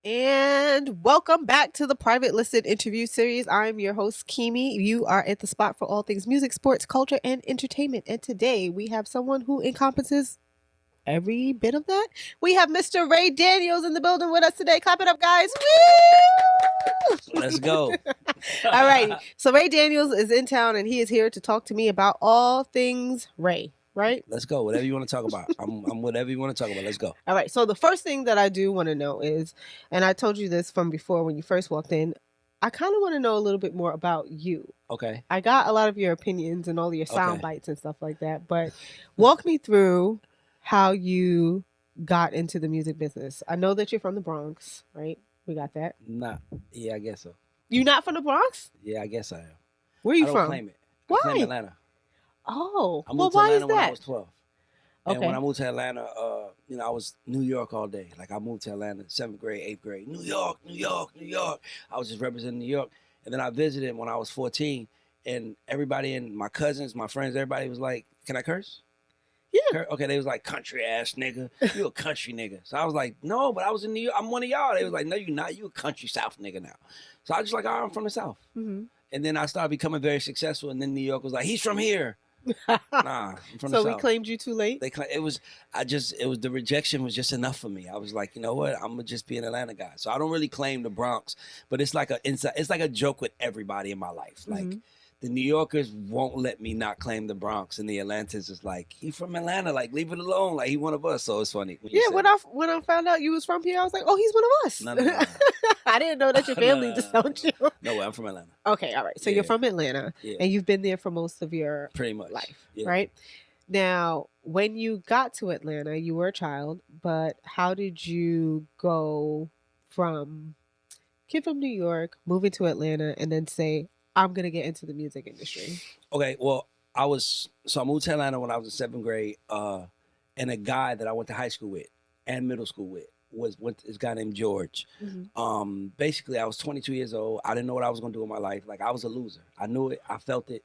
And welcome back to the Private Listed interview series. I'm your host, Keemie. You are at the spot for all things music, sports, culture, and entertainment. And today we have someone who encompasses every bit of that. We have Mr. Ray Daniels in the building with us today. Clap it up, guys. Woo! Let's go. All right. So Ray Daniels is in town and he is here to talk to me about all things Ray. Right? Let's go. Whatever you want to talk about. I'm whatever you want to talk about. Let's go. All right. So the first thing that I do want to know is, and I told you this from before when you first walked in, I kind of want to know a little bit more about you. Okay. I got a lot of your opinions and all your sound bites and stuff like that, but walk me through how you got into the music business. I know that you're from the Bronx, right? We got that. Nah. Yeah, I guess so. You not from the Bronx? Yeah, I guess I am. Where are you I don't from? claim it. Why? I claim Atlanta. Oh, I moved well, to why Atlanta is when I that? was 12. Okay. And when I moved to Atlanta, I was New York all day. Like I moved to Atlanta, 7th grade, 8th grade. New York, New York, New York. I was just representing New York. And then I visited when I was 14. And everybody and my cousins, my friends, everybody was like, can I curse? Yeah. Okay, they was like, country ass nigga. You a country nigga. So I was like, no, but I was in New York. I'm one of y'all. They was like, no, you not. You a country South nigga now. So I was just like, I'm from the South. Mm-hmm. And then I started becoming very successful. And then New York was like, he's from here. Nah, I'm from the So we South. claimed you too late? It was the rejection was just enough for me. I was like, you know what? I'm gonna just be an Atlanta guy. So I don't really claim the Bronx, but it's like a joke with everybody in my life. Like the New Yorkers won't let me not claim the Bronx, and the Atlantans is like, he from Atlanta, like leave it alone, like he one of us. So it's funny. When I found out you was from here, I was like, oh, he's one of us. No. I didn't know that your family disowned you. No way, I'm from Atlanta. Okay, all right. So you're from Atlanta, and you've been there for most of your pretty much life, yeah. right? Now, when you got to Atlanta, you were a child, but how did you go from kid from New York, moving to Atlanta, and then say, I'm going to get into the music industry? Okay, well, I moved to Atlanta when I was in 7th grade, and a guy that I went to high school with and middle school with was this guy named George. Mm-hmm. Basically, I was 22 years old. I didn't know what I was going to do in my life. Like, I was a loser. I knew it. I felt it.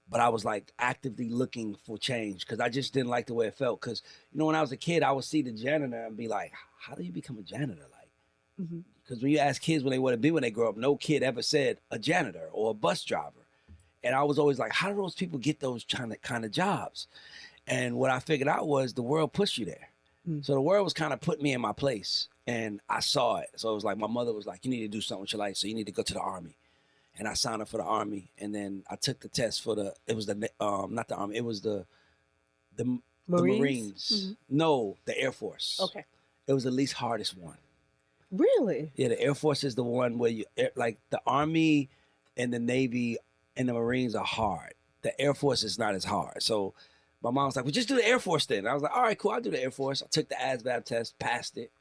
But I was, like, actively looking for change because I just didn't like the way it felt. Because, when I was a kid, I would see the janitor and be like, how do you become a janitor? Like, because when you ask kids what they want to be when they grow up, no kid ever said a janitor or a bus driver. And I was always like, how do those people get those kind of jobs? And what I figured out was the world pushed you there. So the world was kind of putting me in my place, and I saw it. So it was like my mother was like, you need to do something with your life, so you need to go to the Army. And I signed up for the Army, and then I took the test for not the Army, it was the Marines. No, the Air Force. Okay. It was the least hardest one. Really? Yeah, the Air Force is the one where like the Army and the Navy and the Marines are hard. The Air Force is not as hard. So my mom was like, well, just do the Air Force then. I was like, all right, cool, I'll do the Air Force. I took the ASVAB test, passed it,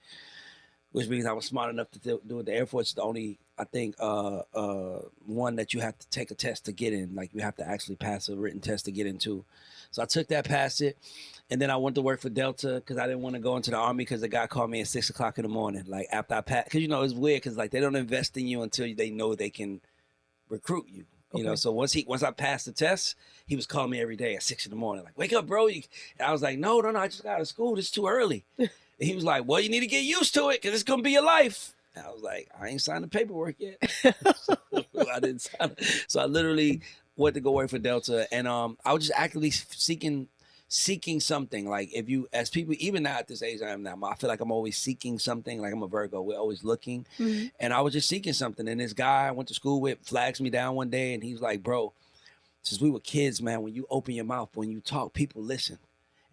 which means I was smart enough to do it. The Air Force is the only, I think, one that you have to take a test to get in. Like, you have to actually pass a written test to get into. So I took that, passed it, and then I went to work for Delta because I didn't want to go into the Army because the guy called me at 6 o'clock in the morning, like, after I passed. Because, it's weird because, like, they don't invest in you until they know they can recruit you. So once I passed the test, he was calling me every day at 6 in the morning, like, wake up, bro. And I was like, no, I just got out of school. This is too early. And he was like, well, you need to get used to it because it's going to be your life. And I was like, I ain't signed the paperwork yet. So I didn't sign it. So I literally went to go work for Delta. And I was just actively seeking something. Like, if you, as people, even now at this age I am now, I feel like I'm always seeking something. Like, I'm a Virgo. We're always looking. And I was just seeking something. And this guy I went to school with flags me down one day, and he was like, bro, since we were kids, man, when you open your mouth, when you talk, people listen.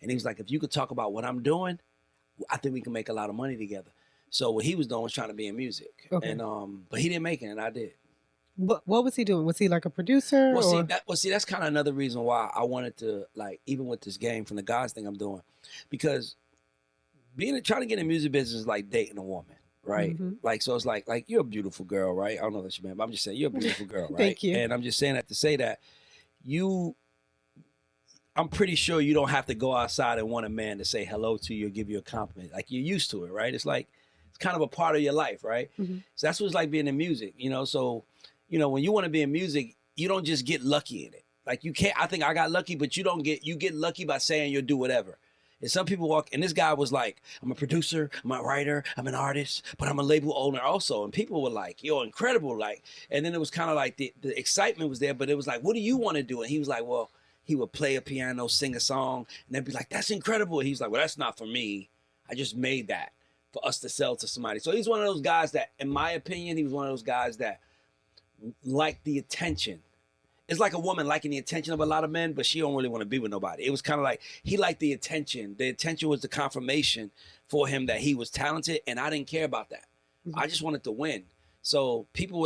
And he was like, if you could talk about what I'm doing, I think we can make a lot of money together. So what he was doing was trying to be in music. Okay. And but he didn't make it, and I did. What was he doing? Was he like a producer? See, that's kind of another reason why I wanted to, like, even with this game from the Gods thing I'm doing, because trying to get in the music business is like dating a woman, right? Like, so it's like you're a beautiful girl, right? I don't know if that's your man, but I'm just saying you're a beautiful girl, right? Thank you. And I'm just saying that to say that I'm pretty sure you don't have to go outside and want a man to say hello to you or give you a compliment. Like, you're used to it, right? It's like, it's kind of a part of your life, right? So that's what it's like being in music, So, when you want to be in music, you don't just get lucky in it. Like, you can't, I think I got lucky, but you get lucky by saying you'll do whatever. And some people walk, and this guy was like, I'm a producer, I'm a writer, I'm an artist, but I'm a label owner also. And people were like, yo, incredible. Like, and then it was kind of like the excitement was there, but it was like, what do you want to do? And he was like, well, he would play a piano, sing a song, and they'd be like, that's incredible. And he's like, well, that's not for me. I just made that for us to sell to somebody. So he's one of those guys that, in my opinion, he was one of those guys that liked the attention. It's like a woman liking the attention of a lot of men, but she don't really want to be with nobody. It was kind of like he liked the attention. The attention was the confirmation for him that he was talented, and I didn't care about that. Mm-hmm. I just wanted to win. So people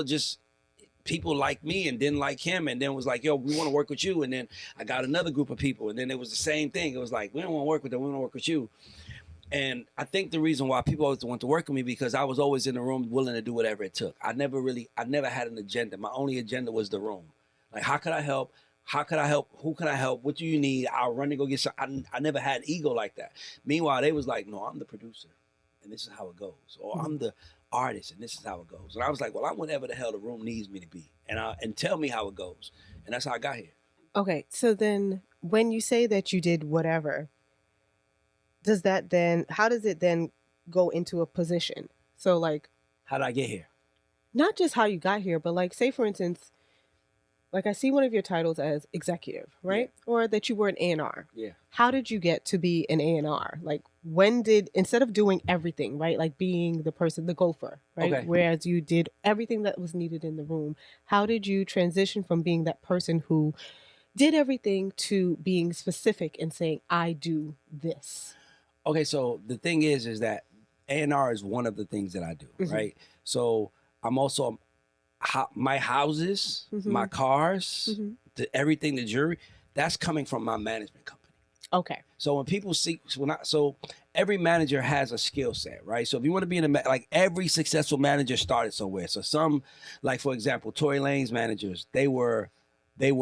liked me and didn't like him, and then was like, yo, we want to work with you. And then I got another group of people, and then it was the same thing. It was like, we don't want to work with them, we want to work with you. And I think the reason why people always want to work with me because I was always in the room willing to do whatever it took. I never had an agenda. My only agenda was the room. Like, how could I help? How could I help? Who can I help? What do you need? I'll run and go get some. I never had ego like that. Meanwhile, they was like, no, I'm the producer, and this is how it goes. Or I'm the artist, and this is how it goes. And I was like, well, I'm whatever the hell the room needs me to be. And tell me how it goes. And that's how I got here. Okay, so then when you say that you did whatever, how does it then go into a position? So like, how did I get here? Not just how you got here, but like, say for instance, like I see one of your titles as executive, right? Yeah. Or that you were an A&R. Yeah. How did you get to be an A&R? Like instead of doing everything, right? Like being the person, the gopher, right? Okay. Whereas you did everything that was needed in the room. How did you transition from being that person who did everything to being specific and saying, I do this? Okay, so the thing is that A&R is one of the things that I do, mm-hmm. right? So I'm also, my houses, mm-hmm. my cars, mm-hmm. everything, the jewelry, that's coming from my management company. Okay. So when people see, so every manager has a skill set, right? So if you want to be like every successful manager started somewhere. So some, like for example, Tory Lanez managers, they were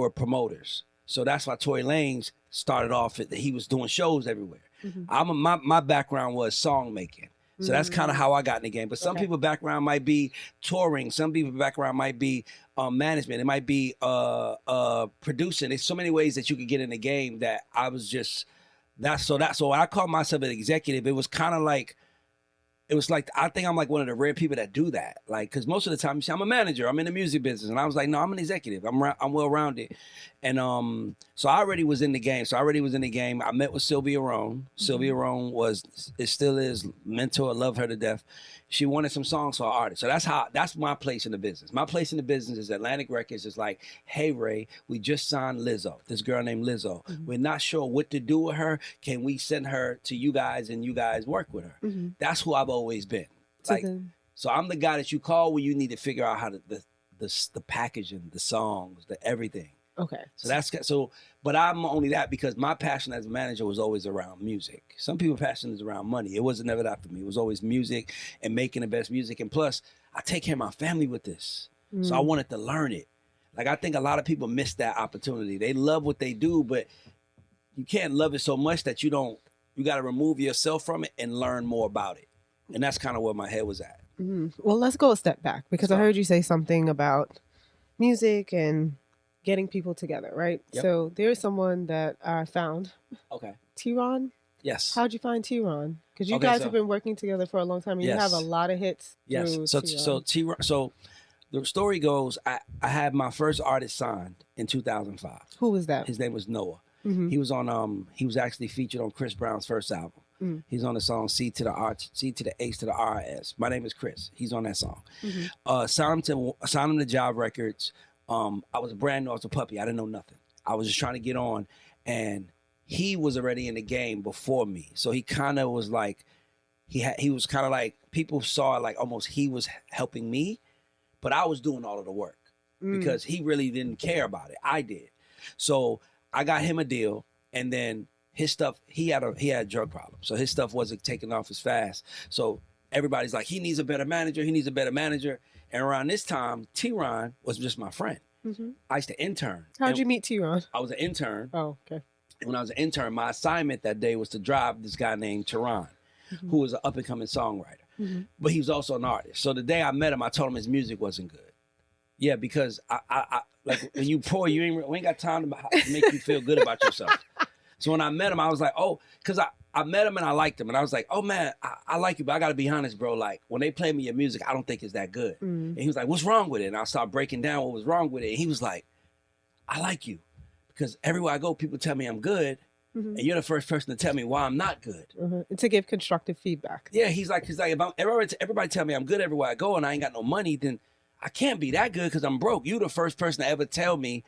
promoters. So that's why Tory Lanez started off, he was doing shows everywhere. Mm-hmm. My background was song making. So that's kind of how I got in the game. But some people's background might be touring. Some people's background might be management. It might be producing. There's so many ways that you could get in the game that I was just, so when I called myself an executive, it was kind of like, I think I'm like one of the rare people that do that. Like, because most of the time, you see, I'm a manager. I'm in the music business. And I was like, no, I'm an executive. I'm well-rounded. And so I already was in the game. I met with Sylvia Rhone. Mm-hmm. Sylvia Rhone still is mentor. I love her to death. She wanted some songs for artists. So that's my place in the business. My place in the business is Atlantic Records. Is like, hey, Ray, we just signed Lizzo, this girl named Lizzo. Mm-hmm. We're not sure what to do with her. Can we send her to you guys and you guys work with her? Mm-hmm. That's who I've always been. So I'm the guy that you call when you need to figure out how to the packaging, the songs, the everything. Okay. But I'm only that because my passion as a manager was always around music. Some people's passion is around money. It wasn't never that for me. It was always music and making the best music. And plus, I take care of my family with this. So I wanted to learn it. Like, I think a lot of people miss that opportunity. They love what they do, but you can't love it so much that you got to remove yourself from it and learn more about it. And that's kind of where my head was at. Mm-hmm. Well, let's go a step back because I heard you say something about music and getting people together, right? Yep. So there's someone that I found. Okay. T-Ron? Yes. How'd you find T-Ron? Because you guys have been working together for a long time and you have a lot of hits. Yes. So the story goes, I had my first artist signed in 2005. Who was that? His name was Noah. Mm-hmm. He was actually featured on Chris Brown's first album. Mm-hmm. He's on the song C to the H to the RIS. My name is Chris. He's on that song. Mm-hmm. Signed him to Job Records. I was brand new. I was a puppy. I didn't know nothing. I was just trying to get on, and he was already in the game before me. So he kind of was like, he was kind of like, people saw like almost he was helping me, but I was doing all of the work because he really didn't care about it. I did. So I got him a deal, and then his stuff, he had a drug problem. So his stuff wasn't taking off as fast. So everybody's like, he needs a better manager. He needs a better manager. And around this time, T-Ron was just my friend. Mm-hmm. I used to intern. How'd you meet T-Ron? I was an intern. Oh, okay. And when I was an intern, my assignment that day was to drive this guy named Tehran, who was an up-and-coming songwriter. Mm-hmm. But he was also an artist. So the day I met him, I told him his music wasn't good. Yeah, because I like when you pour, we ain't got time to make you feel good about yourself. So when I met him, I was like, oh, because I met him and I liked him. And I was like, oh man, I like you, but I gotta be honest, bro. Like when they play me your music, I don't think it's that good. And he was like, what's wrong with it? And I started breaking down what was wrong with it. And he was like, I like you. Because everywhere I go, people tell me I'm good. And you're the first person to tell me why I'm not good. And to give constructive feedback. Yeah, he's like, if everybody tell me I'm good everywhere I go and I ain't got no money, then I can't be that good because I'm broke. You the first person to ever tell me,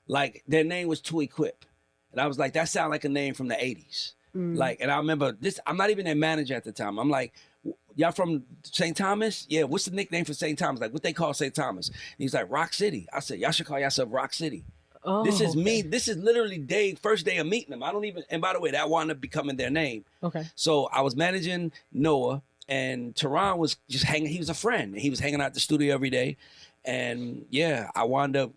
like, their name was To Equip. And I was like, that sound like a name from the 80s. Like, and I remember this, I'm not even their manager at the time. I'm like, y'all from St. Thomas? Yeah, what's the nickname for St. Thomas? Like, what they call St. Thomas? And he's like, Rock City. I said, y'all should call yourself Rock City. Oh, this is me. This is literally first day of meeting them. I don't even, and by the way, that wound up becoming their name. Okay. So I was managing Noah, and Teron was just hanging. He was a friend. He was hanging out at the studio every day. And yeah, I wound up,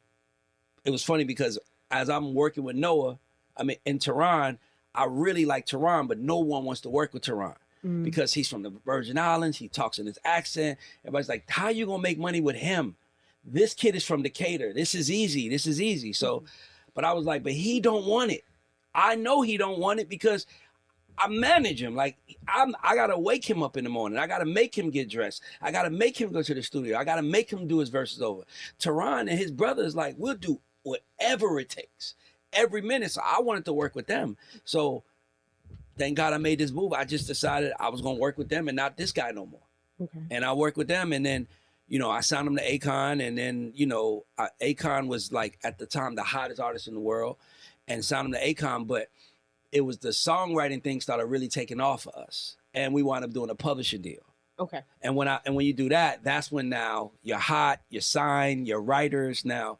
it was funny because as I'm working with Noah, I mean, in Teron, I really like Teron, but no one wants to work with Teron because he's from the Virgin Islands. He talks in his accent. Everybody's like, how you going to make money with him? This kid is from Decatur. This is easy. This is easy. So, but I was like, but he don't want it. I know he don't want it because I manage him. Like I got to wake him up in the morning. I got to make him get dressed. I got to make him go to the studio. I got to make him do his verses over. Teron and his brothers like, we'll do whatever it takes every minute. So I wanted to work with them. So thank God I made this move. I just decided I was going to work with them and not this guy no more. Okay. And I worked with them, and then, you know, I signed him to Akon, and then, you know, Akon was like at the time the hottest artist in the world, and signed him to Akon, but it was the songwriting thing started really taking off for us, and we wound up doing a publishing deal. Okay. And when you do that, that's when now you're hot, you're signed, you're writers. Now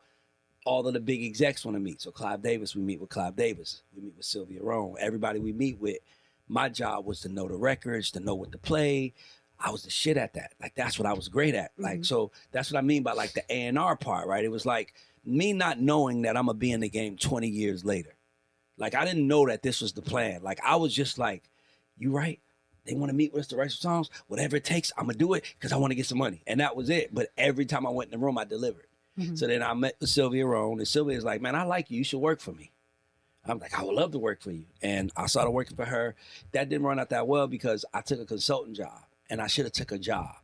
all of the big execs want to meet. So Clive Davis, we meet with Clive Davis. We meet with Sylvia Rome. Everybody we meet with, my job was to know the records, to know what to play. I was the shit at that. Like, that's what I was great at. Like, so that's what I mean by like the A&R part, right? It was like me not knowing that I'm gonna be in the game 20 years later. Like, I didn't know that this was the plan. Like, I was just like, you right? They want to meet with us to write some songs. Whatever it takes, I'm gonna do it because I want to get some money. And that was it. But every time I went in the room, I delivered. So then I met with Sylvia Rome, and Sylvia's like, man, I like you. You should work for me. I'm like, I would love to work for you. And I started working for her. That didn't run out that well because I took a consultant job. And I should have took a job.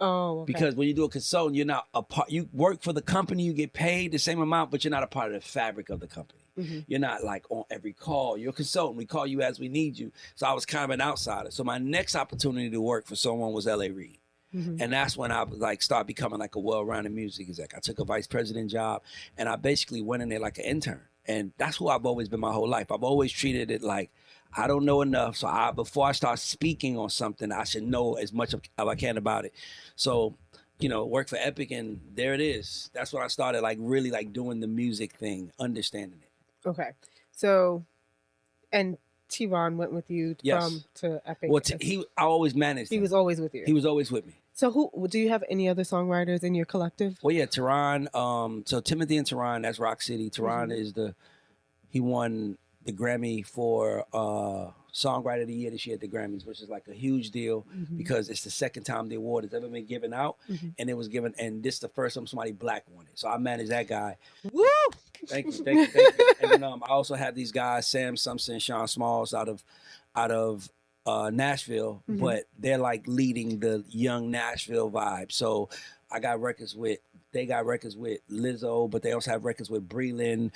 Oh, okay. Because when you do a consultant, you're not a part. You work for the company, you get paid the same amount, but you're not a part of the fabric of the company. You're not like on every call. You're a consultant. We call you as we need you. So I was kind of an outsider. So my next opportunity to work for someone was L.A. Reid. And that's when I like started becoming like a well-rounded music exec. I took a vice president job, and I basically went in there like an intern. And that's who I've always been my whole life. I've always treated it like I don't know enough. So before I start speaking on something, I should know as much as I can about it. So, you know, work for Epic, and there it is. That's when I started like really like doing the music thing, understanding it. Okay. So, and T-Ron went with you to Epic. Well, I always managed him. He was always with you. He was always with me. So who do you have any other songwriters in your collective? Well, yeah, Teron. So Timothy and Teron, that's Rock City. Teron is he won the Grammy for Songwriter of the Year this year at the Grammys, which is like a huge deal because it's the second time the award has ever been given out, and it was given, and this is the first time somebody black won it. So I managed that guy. Woo! Thank you. And then I also have these guys, Sam Simpson, Sean Smalls, out of Nashville, but they're like leading the young Nashville vibe. So they got records with Lizzo, but they also have records with Breland,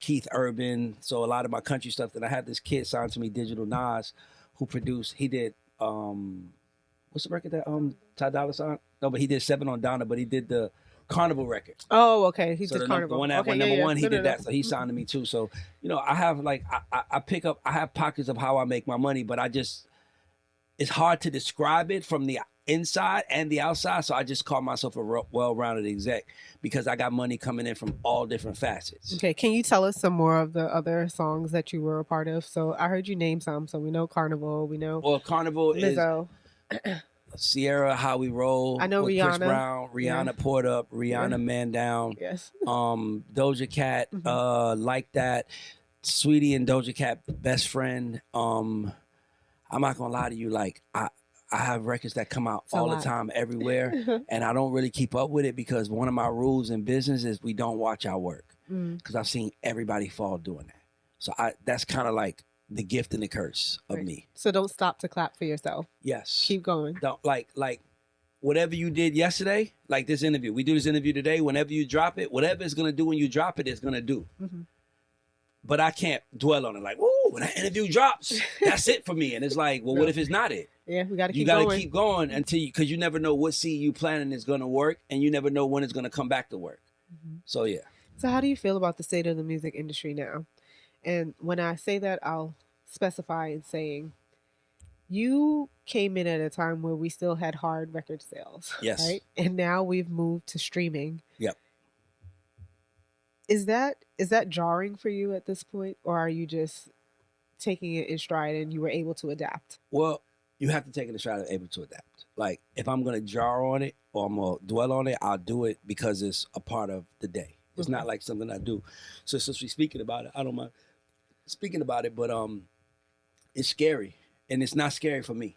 Keith Urban. So a lot of my country stuff. Then I have this kid signed to me, Digital Nas, who produced. He did what's the record that Ty Dolla $ign? No, but he did 7 on Donna, but he did the Carnival record. Oh, okay. He so did Carnival. The one that went number one, he did that. So he signed to me too. So, you know, I have like I have pockets of how I make my money, but it's hard to describe it from the inside and the outside. So I just call myself a well-rounded exec because I got money coming in from all different facets. Okay. Can you tell us some more of the other songs that you were a part of? So I heard you name some. So we know Carnival. We know. Well, Carnival Lizzo. Is Sierra, How We Roll. I know with Rihanna. Chris Brown, Rihanna, Poured Up, Rihanna, Man Down. Yes. Doja Cat, Like That. Sweetie and Doja Cat, Best Friend. I'm not gonna lie to you, like I have records that come out all the time everywhere, and I don't really keep up with it because one of my rules in business is we don't watch our work because I've seen everybody fall doing that. So that's kind of like the gift and the curse of me. So don't stop to clap for yourself. Yes. Keep going. Don't like whatever you did yesterday, like this interview. We do this interview today. Whenever you drop it, whatever it's gonna do when you drop it, it's gonna do. Mm-hmm. But I can't dwell on it. Like, whoa, when that interview drops, that's it for me. And it's like, well, what if it's not it? Yeah, we gotta keep You gotta going. keep going until because you never know what seed you planting is gonna work, and you never know when it's gonna come back to work. Mm-hmm. So yeah. So how do you feel about the state of the music industry now? And when I say that, I'll specify in saying you came in at a time where we still had hard record sales. Yes. Right? And now we've moved to streaming. Yep. Is that jarring for you at this point? Or are you just taking it in stride and you were able to adapt? Well, you have to take it in stride and able to adapt. Like if I'm gonna jar on it or I'm gonna dwell on it, I'll do it because it's a part of the day. It's not like something I do. So since we're speaking about it, I don't mind speaking about it, but it's scary. And it's not scary for me.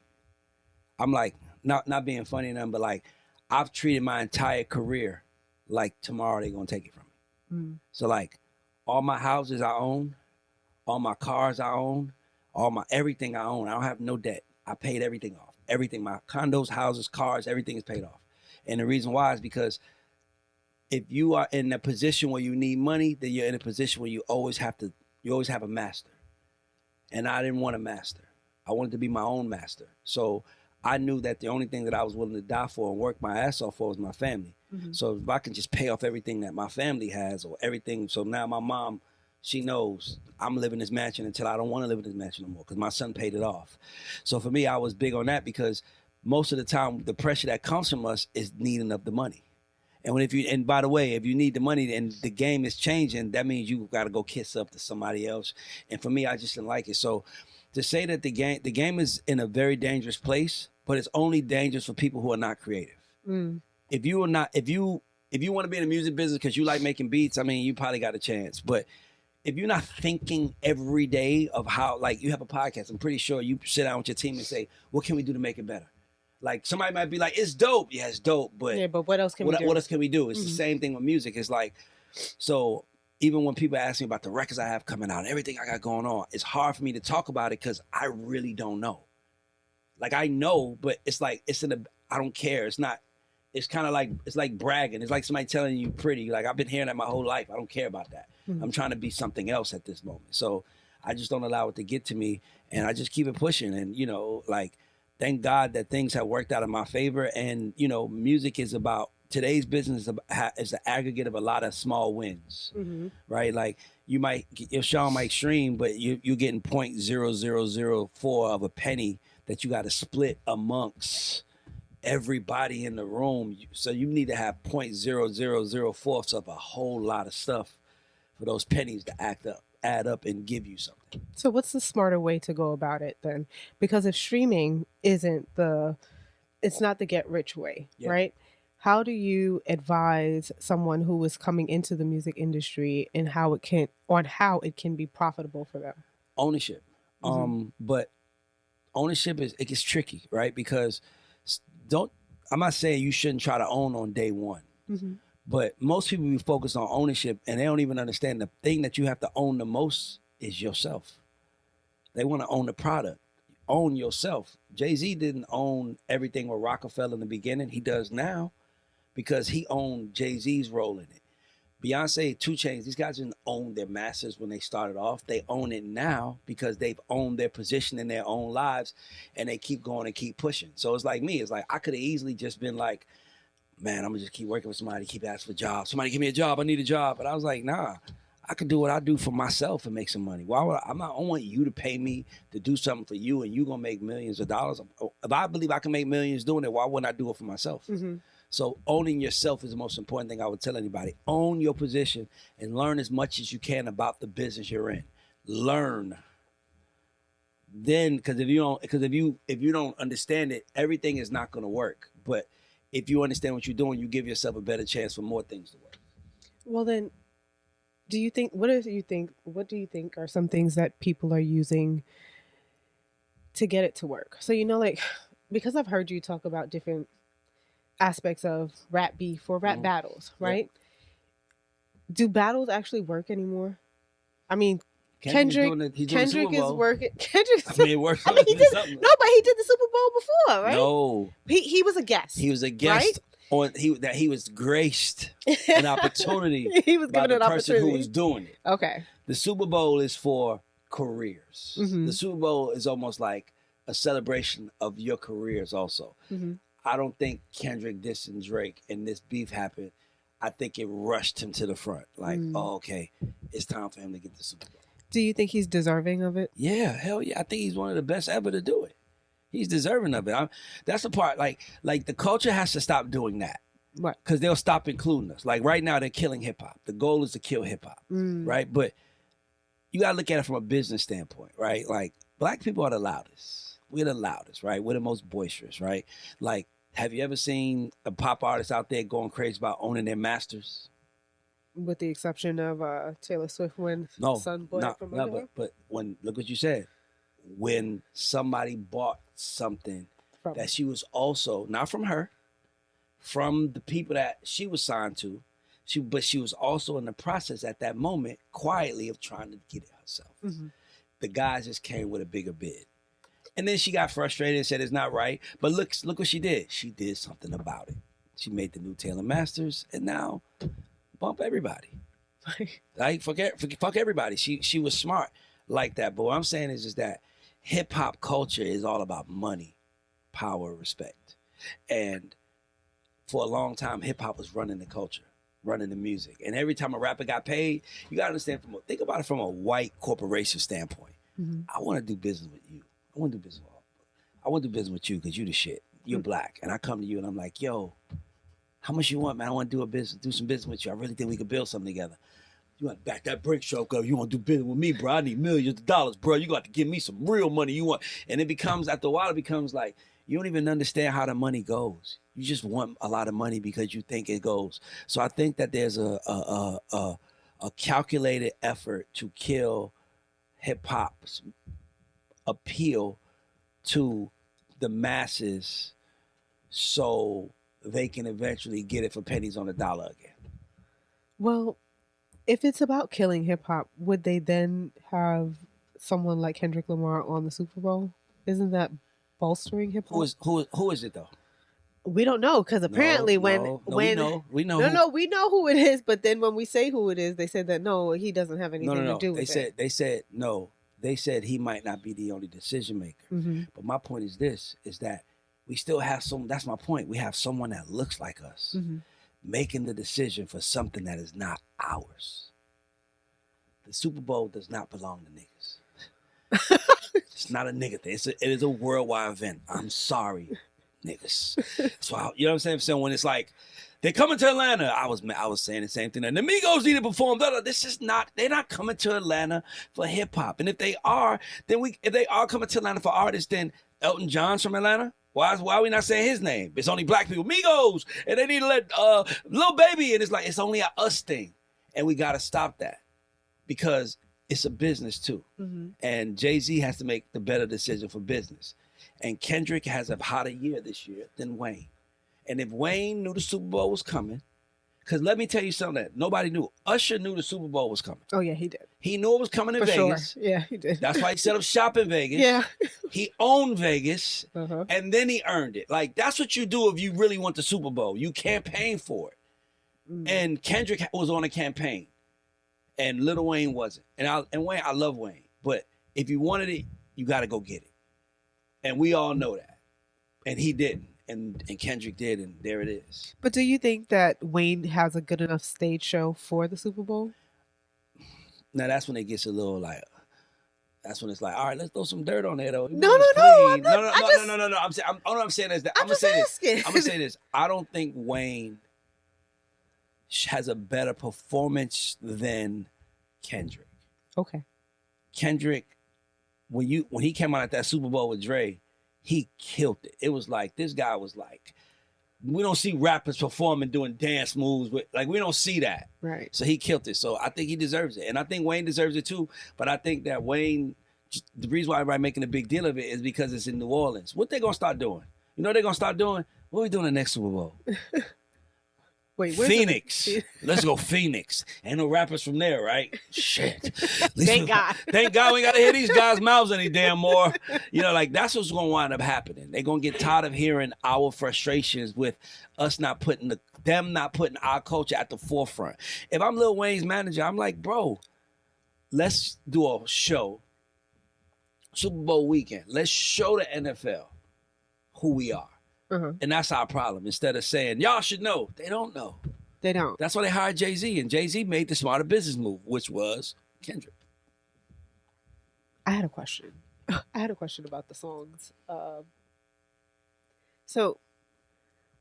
I'm like, not being funny or nothing, but like I've treated my entire career like tomorrow they're gonna take it from me. Mm. So like all my houses I own, all my cars I own, all my everything I own. I don't have no debt. I paid everything off. Everything, my condos, houses, cars, everything is paid off. And the reason why is because if you are in a position where you need money, then you're in a position where you always have a master. And I didn't want a master. I wanted to be my own master. So I knew that the only thing that I was willing to die for and work my ass off for was my family. Mm-hmm. So if I can just pay off everything that my family has or everything. So now my mom, she knows I'm living in this mansion until I don't want to live in this mansion no more because my son paid it off. So for me, I was big on that because most of the time, the pressure that comes from us is needing of the money. And by the way, if you need the money and the game is changing, that means you got to go kiss up to somebody else. And for me, I just didn't like it. So to say that the game is in a very dangerous place, but it's only dangerous for people who are not creative. Mm. If you want to be in the music business because you like making beats, I mean, you probably got a chance. But if you're not thinking every day of how, like you have a podcast, I'm pretty sure you sit down with your team and say, what can we do to make it better? Like somebody might be like, it's dope. Yeah, it's dope. But what else can we do? What else can we do? It's the same thing with music. It's like, so even when people ask me about the records I have coming out and everything I got going on, it's hard for me to talk about it because I really don't know. Like I know, but it's like, I don't care. It's not, it's kind of like, it's like bragging. It's like somebody telling you pretty. Like I've been hearing that my whole life. I don't care about that. Mm-hmm. I'm trying to be something else at this moment. So I just don't allow it to get to me and I just keep it pushing. And, like, thank God that things have worked out in my favor. And, music is about, today's business is the aggregate of a lot of small wins, right? Like your Sean might stream, but you're getting 0.0004 of a penny that you got to split amongst everybody in the room. So you need to have 0.0004 of a whole lot of stuff for those pennies to add up and give you something. So what's the smarter way to go about it then? Because if streaming it's not the get rich way, right? How do you advise someone who is coming into the music industry and how it can be profitable for them? Ownership. But ownership it gets tricky, right? Because I'm not saying you shouldn't try to own on day one. Mm-hmm. But most people be focused on ownership and they don't even understand the thing that you have to own the most is yourself. They want to own the product. Own yourself. Jay-Z didn't own everything with Rockefeller in the beginning. He does now because he owned Jay-Z's role in it. Beyonce, 2 Chainz, these guys didn't own their masters when they started off. They own it now because they've owned their position in their own lives and they keep going and keep pushing. So it's like me. It's like I could have easily just been like, man, I'm going to just keep working with somebody, keep asking for jobs. Somebody give me a job. I need a job. But I was like, nah, I could do what I do for myself and make some money. Why would I don't want you to pay me to do something for you and you going to make millions of dollars. If I believe I can make millions doing it, why wouldn't I do it for myself? Mm-hmm. So owning yourself is the most important thing I would tell anybody. Own your position and learn as much as you can about the business you're in. Learn. Then, because if you don't understand it, everything is not going to work. But if you understand what you're doing, you give yourself a better chance for more things to work. Well, then, what do you think are some things that people are using to get it to work? So, because I've heard you talk about different aspects of rap beef or rap battles, right? Yeah. Do battles actually work anymore? I mean, He's doing the Super Kendrick is Bowl. working. Kendrick. I mean, it works. I mean, he did something. No, but he did the Super Bowl before, right? No, he was a guest. he was a guest right? he was graced an opportunity. He was given by an the person opportunity who was doing it. Okay. The Super Bowl is for careers. Mm-hmm. The Super Bowl is almost like a celebration of your careers. Also, I don't think Kendrick dissing Drake and this beef happened. I think it rushed him to the front. Like, oh, okay, it's time for him to get the Super Bowl. Do you think he's deserving of it? Yeah, hell yeah. I think he's one of the best ever to do it. He's deserving of it. That's the part. Like the culture has to stop doing that. Right. Because they'll stop including us. Like right now, they're killing hip hop. The goal is to kill hip hop, right? But you gotta look at it from a business standpoint, right? Like black people are the loudest. We're the loudest, right? We're the most boisterous, right? Like, have you ever seen a pop artist out there going crazy about owning their masters? With the exception of Taylor Swift when Son Boy from but when look what you said. When somebody bought something that she was also not from her, from the people that she was signed to, but she was also in the process at that moment quietly of trying to get it herself. The guys just came with a bigger bid. And then she got frustrated and said it's not right. But look what she did. She did something about it. She made the new Taylor Masters, and now bump everybody. Like fuck everybody. She was smart like that. But what I'm saying is that hip hop culture is all about money, power, respect. And for a long time, hip hop was running the culture, running the music. And every time a rapper got paid, you gotta understand think about it from a white corporation standpoint. I want to do business with you. I want to do business with you because you the shit. You're black. And I come to you and I'm like, yo, how much you want, man? I want to do some business with you. I really think we could build something together. You want to back that brake truck up. You want to do business with me, bro. I need millions of dollars, bro. You got to give me some real money. You want, and it becomes, after a while, it becomes like, you don't even understand how the money goes. You just want a lot of money because you think it goes. So I think that there's a calculated effort to kill hip hop's appeal to the masses so they can eventually get it for pennies on the dollar again. Well, if it's about killing hip hop, would they then have someone like Kendrick Lamar on the Super Bowl? Isn't that bolstering hip hop? Who is it though? We don't know because apparently we know we know who it is, but then when we say who it is, they said that no, he doesn't have anything to do with it. They said no. They said he might not be the only decision maker. But my point is this: is that we still have some. That's my point. We have someone that looks like us making the decision for something that is not ours. The Super Bowl does not belong to niggas. It's not a nigga thing. It is a worldwide event. I'm sorry, niggas. So you know what I'm saying? So when it's like they're coming to Atlanta, I was saying the same thing. And the Migos need to perform. They're not coming to Atlanta for hip hop. And if they are, if they are coming to Atlanta for artists, then Elton John's from Atlanta. Why are we not saying his name? It's only black people, Migos, and they need to let Lil Baby. And it's like it's only a us thing, and we got to stop that because it's a business too. And Jay-Z has to make the better decision for business. And Kendrick has a hotter year this year than Wayne. And if Wayne knew the Super Bowl was coming, because let me tell you something that nobody knew. Usher knew the Super Bowl was coming. Oh, yeah, he did. He knew it was coming in Vegas. Sure. Yeah, he did. That's why he set up shop in Vegas. Yeah. He owned Vegas, and then he earned it. Like, that's what you do if you really want the Super Bowl. You campaign for it. And Kendrick was on a campaign, and Lil Wayne wasn't. And Wayne, I love Wayne. But if you wanted it, you got to go get it. And we all know that. And he didn't. And Kendrick did, and there it is. But do you think that Wayne has a good enough stage show for the Super Bowl? Now that's when it gets a little like. That's when it's like, all right, let's throw some dirt on there though. No. All I'm saying is that I'm gonna say this. I don't think Wayne has a better performance than Kendrick. Okay. Kendrick, when he came out at that Super Bowl with Dre, he killed it. It was like, this guy was like, we don't see rappers performing doing dance moves with, like, we don't see that. Right. So he killed it. So I think he deserves it. And I think Wayne deserves it too. But I think that Wayne, the reason why everybody making a big deal of it is because it's in New Orleans. What they gonna start doing? You know what they're gonna start doing? What are we doing the next Super Bowl? Wait, where's Phoenix. Let's go Phoenix. Ain't no rappers from there, right? Shit. Thank God. Thank God we got to hear these guys' mouths any damn more. You know, like that's what's going to wind up happening. They're going to get tired of hearing our frustrations with us not putting them not putting our culture at the forefront. If I'm Lil Wayne's manager, I'm like, bro, let's do a show. Super Bowl weekend. Let's show the NFL who we are. And that's our problem. Instead of saying, y'all should know, they don't know. They don't. That's why they hired Jay-Z, and Jay-Z made the smarter business move, which was Kendrick. I had a question. I had a question about the songs. So,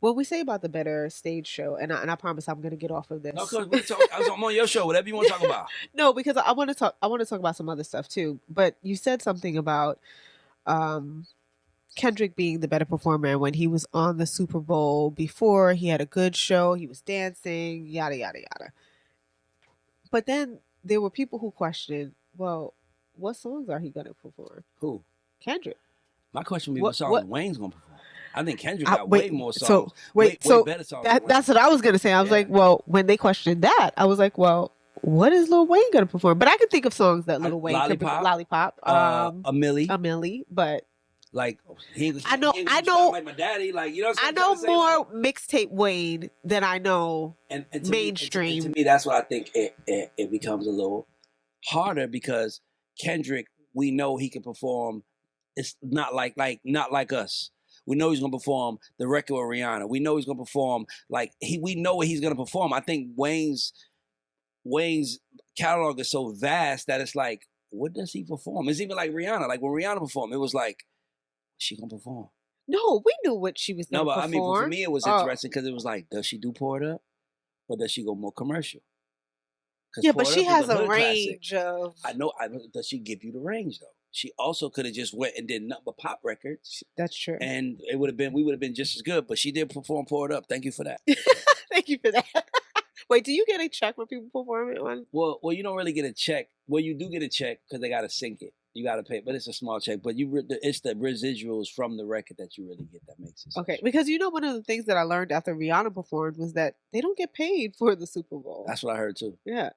what we say about the better stage show, and I promise I'm going to get off of this. No, because I'm on your show. Whatever you want to talk about. No, because I want to talk. I want to talk about some other stuff too. But you said something about Kendrick being the better performer when he was on the Super Bowl before. He had a good show. He was dancing, yada, yada, yada. But then there were people who questioned, well, what songs are he going to perform? Who? Kendrick. My question would be what songs Wayne's going to perform. I think Kendrick got way more songs. So, way better songs. That's what I was going to say. I was like, well, when they questioned that, I was like, well, what is Lil Wayne going to perform? But I can think of songs that Lil Wayne could perform. Lollipop. A Millie. But like I know like my daddy, like you know what I know more mixtape Wayne than I know and mainstream. To me, that's what I think it becomes a little harder because Kendrick, we know he can perform. It's not like us. We know he's gonna perform the record with Rihanna. We know he's gonna perform we know what he's gonna perform. I think Wayne's catalog is so vast that it's like, what does he perform? It's even like Rihanna. Like when Rihanna performed, it was like, she gonna perform? No, we knew what she was gonna perform. I mean, for me, it was interesting because it was like, does she do Pour It Up, or does she go more commercial? Yeah, but she has a range of. I know. Does she give you the range though? She also could have just went and did nothing but pop records. That's true. And we would have been just as good. But she did perform Pour It Up. Thank you for that. Thank you for that. Wait, do you get a check when people perform it on? Well, you don't really get a check. Well, you do get a check because they got to sync it. You got to pay, but it's a small check. But it's the residuals from the record that you really get that makes it. Okay, because one of the things that I learned after Rihanna performed was that they don't get paid for the Super Bowl. That's what I heard too. Yeah.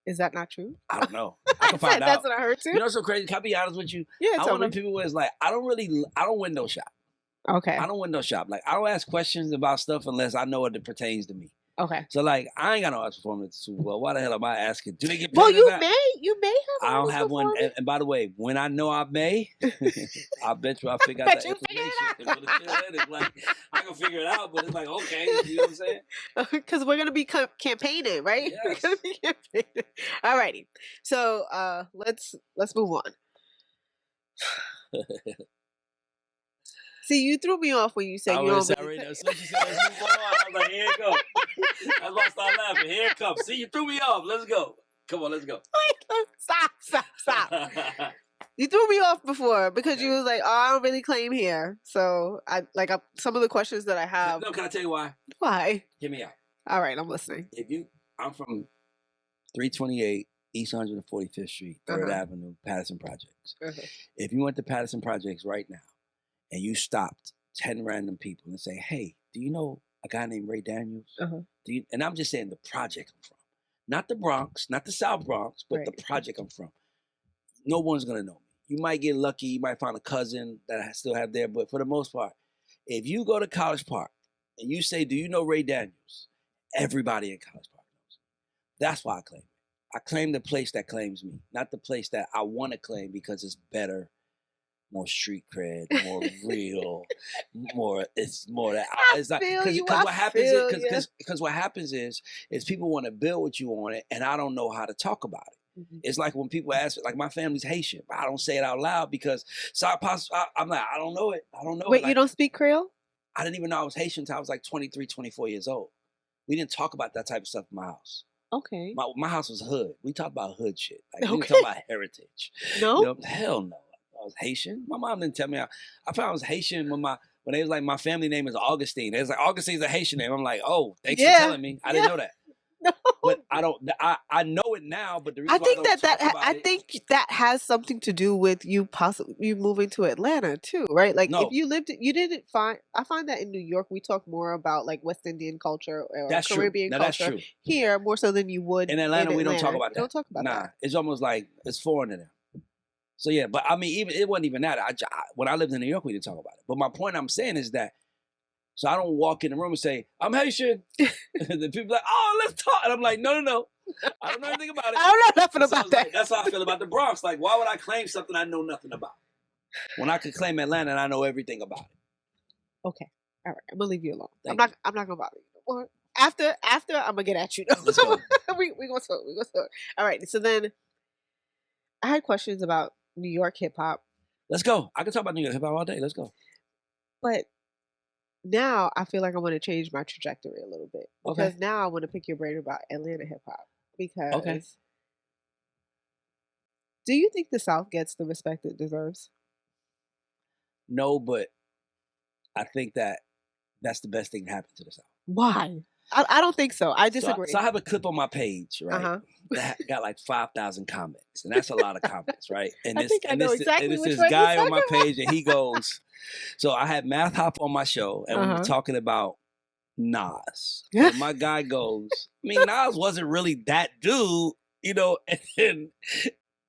Is that not true? I don't know. I can find out. That's what I heard too. You know what's so crazy? Can I be honest with you? Yeah, I'm one of the people where it's like, I don't window shop. Okay. I don't window shop. Like, I don't ask questions about stuff unless I know it pertains to me. Okay. So, like, I ain't got no artist performing at the Super Bowl. Why the hell am I asking? Do they get paid? Well, you may have. I don't have one. And by the way, when I know I may, I bet you I'll figure out that information. It's like, I can figure it out, but it's like, okay, you know what I'm saying? Because we're gonna be campaigning, right? Yes. We're gonna be campaigning. Alrighty. So let's move on. See, you threw me off when you said you don't. As soon as she said, let's move on, I was like, here it goes. That's why I started laughing. Here it comes. See, you threw me off. Let's go. Come on, let's go. Stop. You threw me off before because you was like, oh, I don't really claim here. So some of the questions that I have. No, can I tell you why? Why? Hear me out. All right, I'm listening. I'm from 328 East 145th Street, 3rd Avenue, Patterson Projects. If you went to Patterson Projects right now, and you stopped 10 random people and say, hey, do you know a guy named Ray Daniels? And I'm just saying the project I'm from. Not the Bronx, not the South Bronx, but the project I'm from. No one's going to know me. You might get lucky. You might find a cousin that I still have there. But for the most part, if you go to College Park and you say, do you know Ray Daniels? Everybody in College Park knows. That's why I claim it. I claim the place that claims me, not the place that I want to claim because it's better, more street cred, more real, it's more that it's like because what happens is people want to build with you on it, and I don't know how to talk about it. It's like when people ask, like my family's Haitian, but I don't say it out loud because I'm like, I don't know it. I don't know. Wait, like, you don't speak Creole? I didn't even know I was Haitian until I was like 23, 24 years old. We didn't talk about that type of stuff in my house. Okay. My house was hood. We talked about hood shit. Like we didn't talk about heritage. No? You know? Hell no. I was Haitian. My mom didn't tell me. I found I was Haitian when they was like, my family name is Augustine. They was like, Augustine's a Haitian name. I'm like, oh, thanks for telling me. I didn't know that. No. But I don't. I know it now. But the reason I why I think don't talk about I it. think that has something to do with you possibly you moving to Atlanta too, right? Like if No, you lived, you didn't find. I find that in New York we talk more about like West Indian culture or that's true. Caribbean Now that's culture true. here more so than you would In Atlanta, we don't talk about You that. don't talk about Nah, that. it's almost like it's foreign to them. So yeah, but I mean, even it wasn't even that. When I lived in New York, we didn't talk about it. But my point I'm saying is that, so I don't walk in the room and say I'm Haitian. The people like, oh, let's talk, and I'm like, no, I don't know anything about it. I don't know nothing And so about it's that. like, that's how I feel about the Bronx. Like, why would I claim something I know nothing about when I could claim Atlanta and I know everything about it? Okay, all right, I'm gonna leave you alone. Thank you. I'm not gonna bother you. Well, after I'm gonna get at you. Let's go. we gonna talk. We gonna talk. All right. So then I had questions about New York hip hop, Let's go. I can talk about New York hip hop all day. Let's go. but now I feel like I want to change my trajectory a little bit because Okay. now I want to pick your brain about Atlanta hip hop because Okay. do you think the South gets the respect it deserves? No, but I think that that's the best thing to happen to the South. Why? I don't think so. I disagree. So I have a clip on my page, right? Uh-huh. That got like 5,000 comments, and that's a lot of comments, right? And I think I know exactly and it's which this one you're guy on my talking about. page, and he goes, so I had Math Hop on my show, and we were Uh-huh. talking about Nas. And my guy goes, I mean, Nas wasn't really that dude, you know, and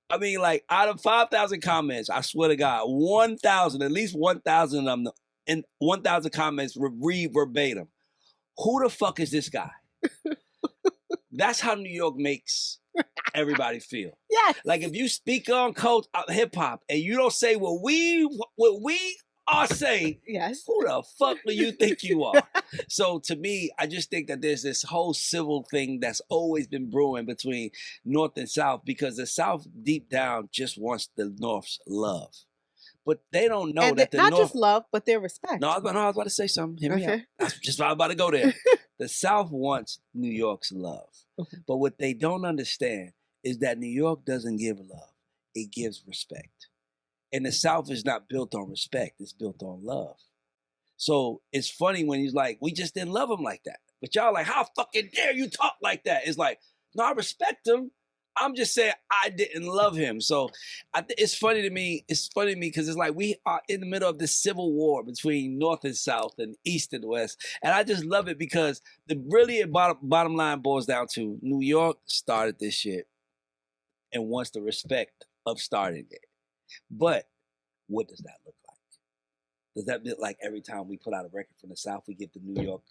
I mean, like out of 5,000 comments, I swear to God, 1,000, at least 1,000 of them, and 1,000 comments read verbatim. Who the fuck is this guy? That's how New York makes everybody feel. Yes. Like if you speak on hip hop and you don't say what we are saying, Yes. who the fuck do you think you are? So to me, I just think that there's this whole civil thing that's always been brewing between North and South because the South deep down just wants the North's love. But they don't know And that the not North... just love, but their respect. No, I was about to say something. Hear me out. Okay. That's just why I was about to go there. The South wants New York's love. Okay. But what they don't understand is that New York doesn't give love. It gives respect. And the South is not built on respect. It's built on love. So it's funny when he's like, we just didn't love him like that. But y'all like, how fucking dare you talk like that? It's like, no, I respect him. I'm just saying I didn't love him. So it's funny to me. It's funny to me because it's like we are in the middle of this civil war between North and South and East and West. And I just love it because the really bottom line boils down to New York started this shit and wants the respect of starting it. But what does that look like? Does that look like every time we put out a record from the South, we get the New York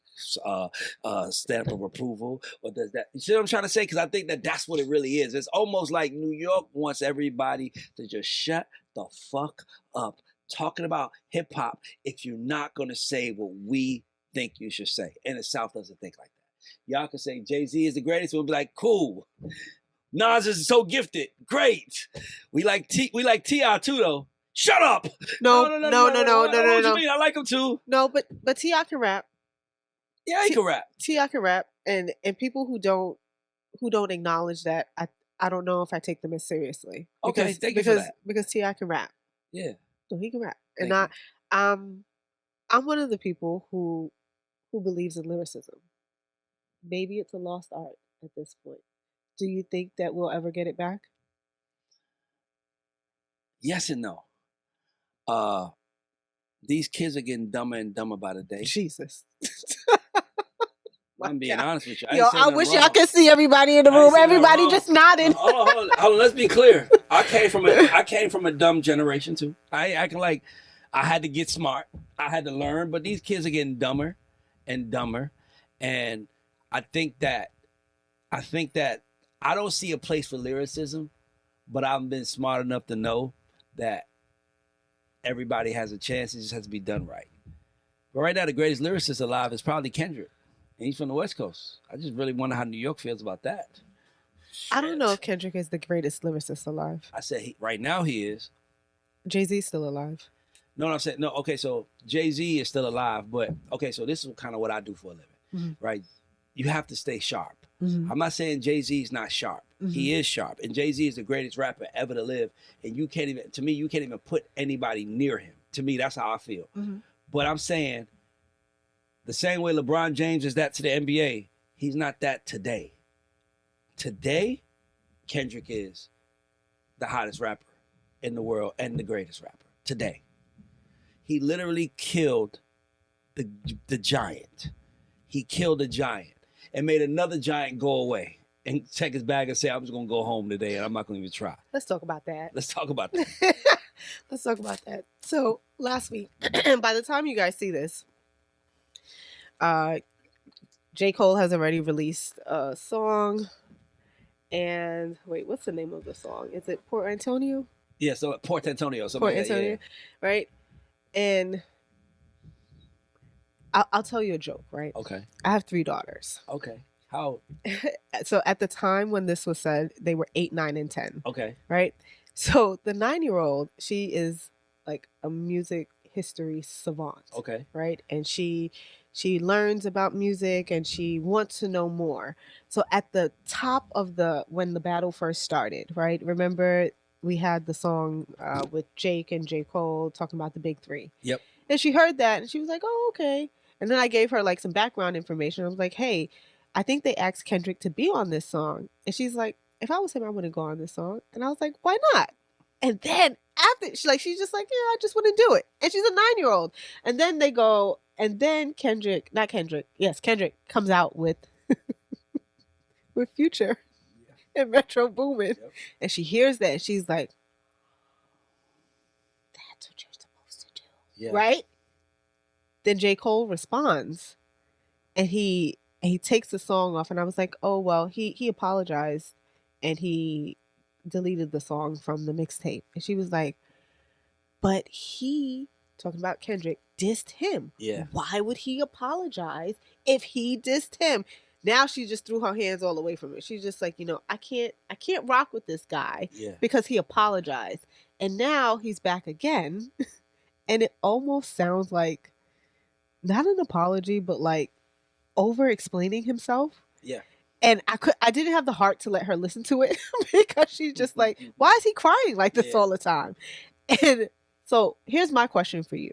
stamp of approval? Or does that, you see what I'm trying to say? Because I think that that's what it really is. It's almost like New York wants everybody to just shut the fuck up talking about hip hop if you're not going to say what we think you should say. And the South doesn't think like that. Y'all can say Jay-Z is the greatest. We'll be like, cool. Nas is so gifted. Great. We like T.I. too, though. Shut up! No. What you mean? I like him too. No, but T.I. can rap. Yeah, he can rap. T.I. can rap, and people who don't acknowledge that, I don't know if I take them as seriously. Okay, thank you for that. Because T.I. can rap. Yeah, So he can rap, Thank and you. I'm one of the people who believes in lyricism. Maybe it's a lost art at this point. Do you think that we'll ever get it back? Yes and no. These kids are getting dumber and dumber by the day. Jesus. I'm being honest with you. Yo, I wish y'all could see everybody in the room. Everybody just nodding. Hold on. Let's be clear. I came from a dumb generation too. I acting like I had to get smart. I had to learn. But these kids are getting dumber and dumber. And I think that I don't see a place for lyricism, but I've been smart enough to know that everybody has a chance. It just has to be done right. But right now, the greatest lyricist alive is probably Kendrick. And he's from the West Coast. I just really wonder how New York feels about that. I don't know if Kendrick is the greatest lyricist alive. I said right now he is. Jay-Z's still alive. No, I'm saying, no, okay, so Jay-Z is still alive, but, okay, so this is kind of what I do for a living, right? You have to stay sharp. I'm not saying Jay-Z is not sharp. He is sharp. And Jay-Z is the greatest rapper ever to live. And you can't even put anybody near him. To me, that's how I feel. But I'm saying, the same way LeBron James is that to the NBA, he's not that today. today, Kendrick is the hottest rapper in the world and the greatest rapper today. He literally killed the giant. He killed a giant and made another giant go away and check his bag and say, I'm just going to go home today and I'm not going to even try. Let's talk about that. Let's talk about that. Let's talk about that. So last week, by the time you guys see this, J. Cole has already released a song. And wait, what's the name of the song? Is it Port Antonio? Yeah, so Port Antonio. Port Antonio, yeah. Right? And I'll tell you a joke, right? Okay. I have 3 daughters. Okay. How? So at the time when this was said, they were 8, 9, and 10. Okay. Right? So the 9-year-old, she is like a music history savant. Okay. Right? And she learns about music and she wants to know more. So at the top of when the battle first started, right? Remember we had the song with Jake and J. Cole talking about the big 3. Yep. And she heard that and she was like, oh, okay. And then I gave her like some background information. I was like, hey, I think they asked Kendrick to be on this song. And she's like, if I was him, I wouldn't go on this song. And I was like, why not? And then after, she's just like, yeah, I just want to do it. And she's a 9-year-old. And then they go, and then Kendrick comes out with with Future and Metro Boomin. Yep. And she hears that and she's like, that's what you're supposed to do. Yeah. Right? Then J. Cole responds and he takes the song off and I was like, oh, well, he apologized and he deleted the song from the mixtape. And she was like, but he, talking about Kendrick, dissed him. Yeah. Why would he apologize if he dissed him? Now she just threw her hands all away from it. She's just like, I can't rock with this guy because he apologized. And now he's back again. And it almost sounds like not an apology, but like over explaining himself. Yeah. And I didn't have the heart to let her listen to it because she's just like, why is he crying like this all the time? And so here's my question for you.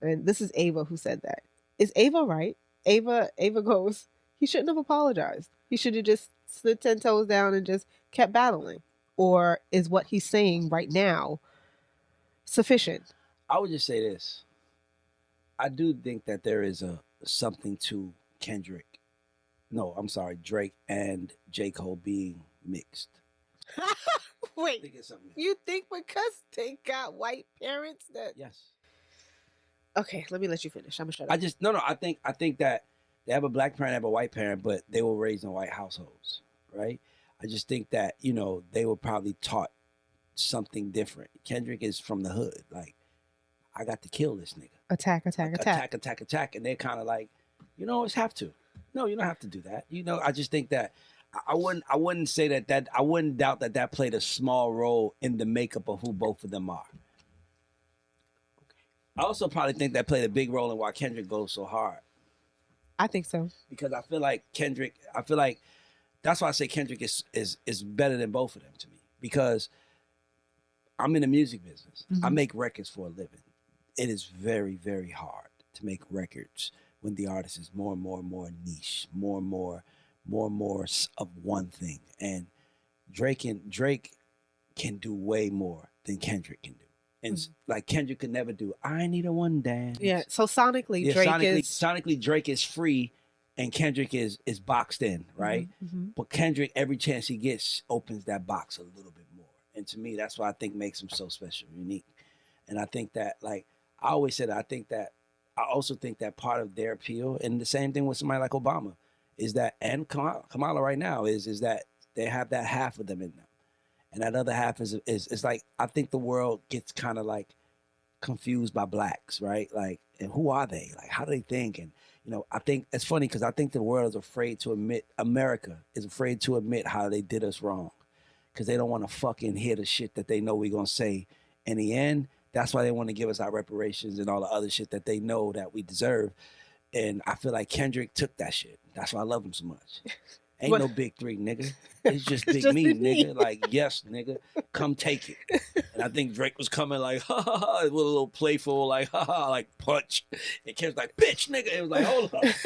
And this is Ava who said that. Is Ava right? Ava goes, he shouldn't have apologized. He should have just slid 10 toes down and just kept battling. Or is what he's saying right now sufficient? I would just say this. I do think that there is something to Drake and J. Cole being mixed. Wait, you think because they got white parents that... Yes. Okay, let me let you finish. I'm gonna shut up. I think that they have a black parent, have a white parent, but they were raised in white households, right? I just think that, they were probably taught something different. Kendrick is from the hood. Like, I got to kill this nigga. Attack. And they're kind of like, you don't always have to. No, you don't have to do that. I just think that I wouldn't say that I wouldn't doubt that played a small role in the makeup of who both of them are. I also probably think that played a big role in why Kendrick goes so hard. I think so. Because I feel like that's why I say Kendrick is better than both of them to me. Because I'm in the music business. Mm-hmm. I make records for a living. It is very, very hard to make records when the artist is more and more niche, more and more of one thing. And Drake can do way more than Kendrick can do. And like Kendrick could never do, I need a one dance. Yeah. So sonically, Drake is free and Kendrick is boxed in, right? Mm-hmm. But Kendrick, every chance he gets, opens that box a little bit more. And to me, that's what I think makes him so special, unique. And I think that, like I always said, I also think that part of their appeal, and the same thing with somebody like Obama, is that, and Kamala right now, is that they have that half of them in them. And that other half is like, I think the world gets kind of like confused by blacks, right? Like, and who are they? Like, how do they think? And, I think it's funny because I think the world is afraid to admit, America is afraid to admit how they did us wrong. Because they don't want to fucking hear the shit that they know we're going to say. In the end, that's why they want to give us our reparations and all the other shit that they know that we deserve. And I feel like Kendrick took that shit. That's why I love him so much. Ain't What? no big three, nigga. It's just It's big just me, big me. nigga. Like, yes, nigga, come take it. And I think Drake was coming like, ha ha ha, with a little playful, like, ha ha, like punch. And Kim's like, bitch, nigga. It was like, hold up. This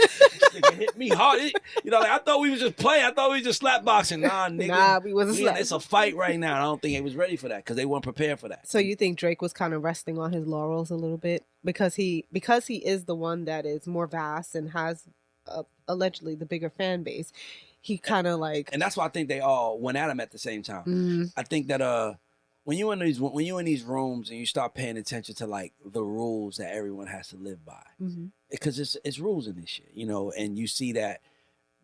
nigga hit me hard. You know, like, I thought we was just playing. I thought we was just slap boxing. Nah, nigga. Nah, we wasn't slap. It's a fight right now. I don't think they was ready for that because they weren't prepared for that. So you think Drake was kind of resting on his laurels a little bit because he is the one that is more vast and has allegedly the bigger fan base. He kind of like, and that's why I think they all went at him at the same time. I think that when you in these rooms and you start paying attention to like the rules that everyone has to live by, because it's rules in this shit, you know, and you see that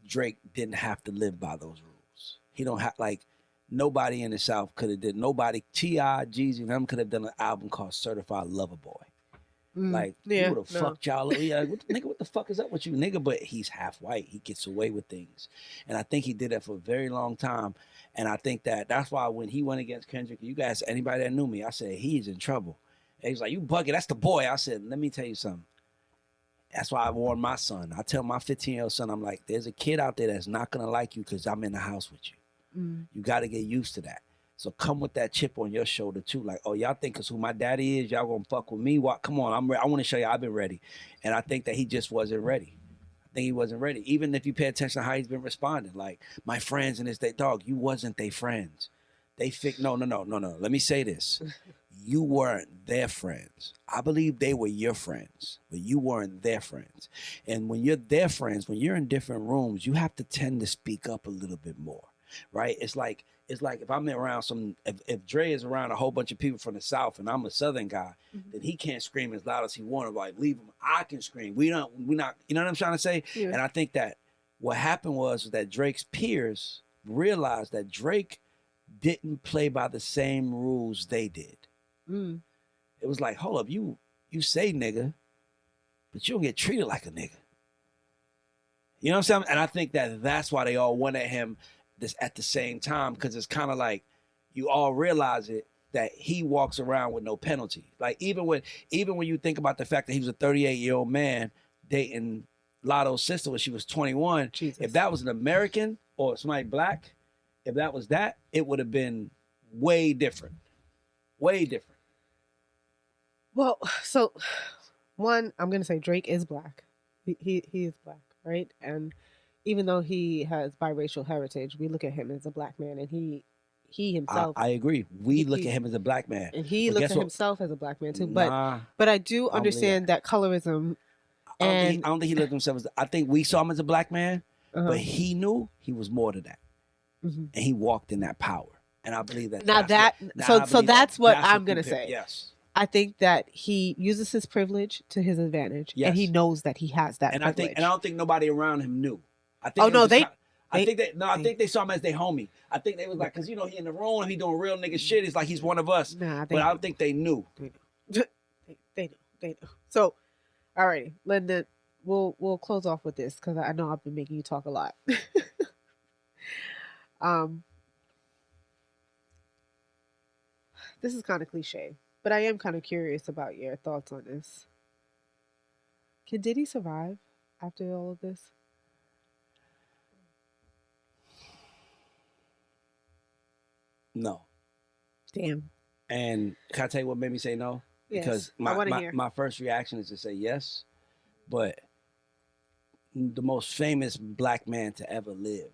Drake didn't have to live by those rules. He don't have like nobody in the South could have did nobody T.I., Jeezy, and them could have done an album called Certified Lover Boy. Like, yeah, he would have fucked y'all. Yeah, like, what the fuck is up with you, nigga? But he's half white. He gets away with things. And I think he did that for a very long time. And I think that's why when he went against Kendrick, you guys, anybody that knew me, I said, he's in trouble. And he's like, you bugging, that's the boy. I said, let me tell you something. That's why I warned my son. I tell my 15-year-old son, I'm like, there's a kid out there that's not going to like you because I'm in the house with you. You got to get used to that. So come with that chip on your shoulder too. Like, oh, y'all think because who my daddy is, y'all gonna fuck with me? What? Come on, I want to show you I've been ready. And I think that he just wasn't ready. I think he wasn't ready. Even if you pay attention to how he's been responding, like my friends and this, they dog, you wasn't they friends. They no. Let me say this. You weren't their friends. I believe they were your friends, but you weren't their friends. And when you're their friends, when you're in different rooms, you have to tend to speak up a little bit more, right? It's like if I'm around if Dre is around a whole bunch of people from the South and I'm a Southern guy, then he can't scream as loud as he wanted. Like, leave him. I can scream. We not, you know what I'm trying to say? Yeah. And I think that what happened was that Drake's peers realized that Drake didn't play by the same rules they did. It was like, hold up, you say nigga, but you don't get treated like a nigga. You know what I'm saying? And I think that's why they all went at him this at the same time, because it's kind of like you all realize it that he walks around with no penalty. Like even when you think about the fact that he was a 38-year-old man dating Lotto's sister when she was 21, Jesus. If that was an American or somebody black, if that was that, it would have been way different. Way different. Well, so one, I'm gonna say Drake is black. He is black, right? And even though he has biracial heritage, we look at him as a black man, and he himself. I agree. We look at him as a black man, and he looks at himself as a black man too. But I do understand that colorism. I don't think he looked at himself as. I think we saw him as a black man, but he knew he was more than that, and he walked in that power. And I believe that. That's what I'm gonna say. Yes. I think that he uses his privilege to his advantage, and he knows that he has that. And privilege. I think nobody around him knew. I think I think they saw him as their homie. I think they was like, because he in the room and he doing real nigga shit. It's like he's one of us. But I don't think they knew. They know. So, alrighty, Linda, we'll close off with this because I know I've been making you talk a lot. This is kind of cliche, but I am kind of curious about your thoughts on this. Can Diddy survive after all of this? No. Damn. And can I tell you what made me say no? Yes, because my first reaction is to say yes, but the most famous black man to ever live,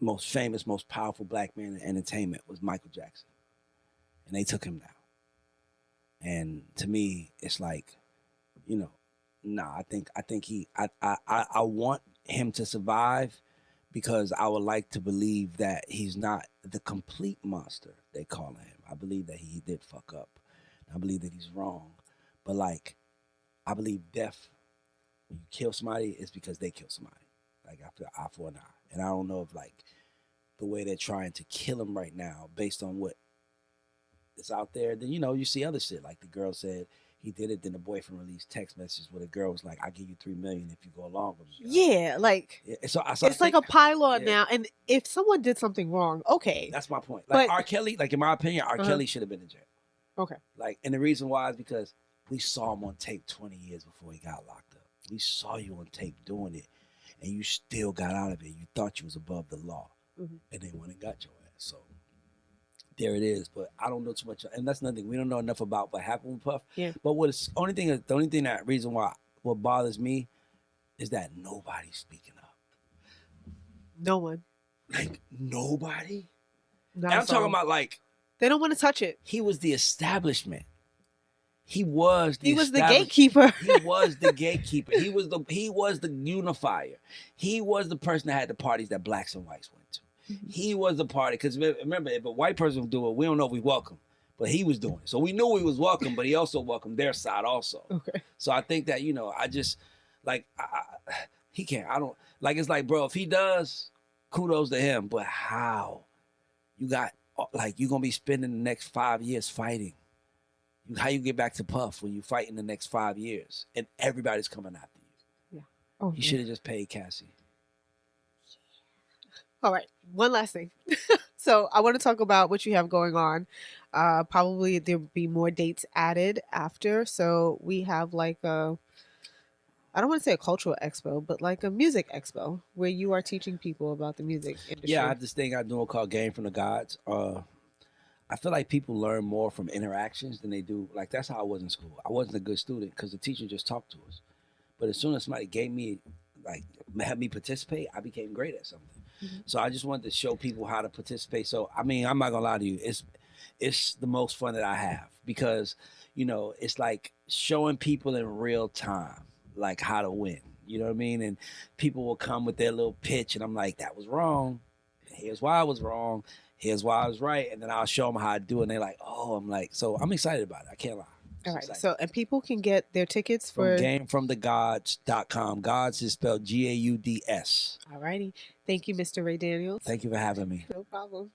most famous, most powerful black man in entertainment was Michael Jackson. And they took him down. And to me, it's like, I want him to survive because I would like to believe that he's not the complete monster they call him. I believe that he did fuck up. I believe that he's wrong. But I believe death, when you kill somebody, is because they kill somebody. Like after eye for an eye. And I don't know if the way they're trying to kill him right now, based on what is out there, then you see other shit. Like the girl said he did it, then the boyfriend released text messages where the girl was like, "I'll give you $3 million if you go along with me." Yeah, so it's like a pylon now. And if someone did something wrong, okay, that's my point. Like R. Kelly, in my opinion, R. Kelly should have been in jail. Okay. And the reason why is because we saw him on tape 20 years before he got locked up. We saw you on tape doing it. and you still got out of it. You thought you was above the law, Mhm. and they went and got your ass. So there it is. But I don't know too much, and that's nothing. We don't know enough about what happened with Puff. Yeah. But the only thing that reason why what bothers me is that nobody's speaking up. No one. Like nobody. Not And I'm a talking soul. about like They don't want to touch it. he was the establishment. He was the gatekeeper. He was the gatekeeper. He was the unifier. He was the person that had the parties that blacks and whites went to. Mhm. He was the party. Because remember, if a white person would do it, we don't know if we welcome. But he was doing it. So we knew we was welcome, but he also welcomed their side also. Okay. So I think that, I just, like, he can't. I don't, like, it's like, bro, if he does, kudos to him. But how? You got, like, you're going to be spending the next 5 years fighting. How you get back to Puff when you fight in the next 5 years and everybody's coming after you? Yeah. Oh, You should have just paid Cassie. All right. One last thing. So I want to talk about what you have going on. Probably there'll be more dates added after. So we have like I don't want to say a cultural expo, but like a music expo where you are teaching people about the music industry. Yeah, I have this thing I do called Game from the Gods. I feel like people learn more from interactions than they do. Like, that's how I was in school. I wasn't a good student because the teacher just talked to us. But as soon as somebody gave me, like, had me participate, I became great at something. Mm-hmm. So I just wanted to show people how to participate. So, I mean, I'm not going to lie to you. It's the most fun that I have because, it's like showing people in real time, like, how to win. You know what I mean? And people will come with their little pitch, and I'm like, that was wrong. Here's why I was wrong. Here's why I was right. And then I'll show them how I do it. And they're like, oh, I'm like, so I'm excited about it. I can't lie. All right. So, and people can get their tickets from gamefromthegods.com. Gods is spelled Gauds. All righty. Thank you, Mr. Ray Daniels. Thank you for having me. No problem.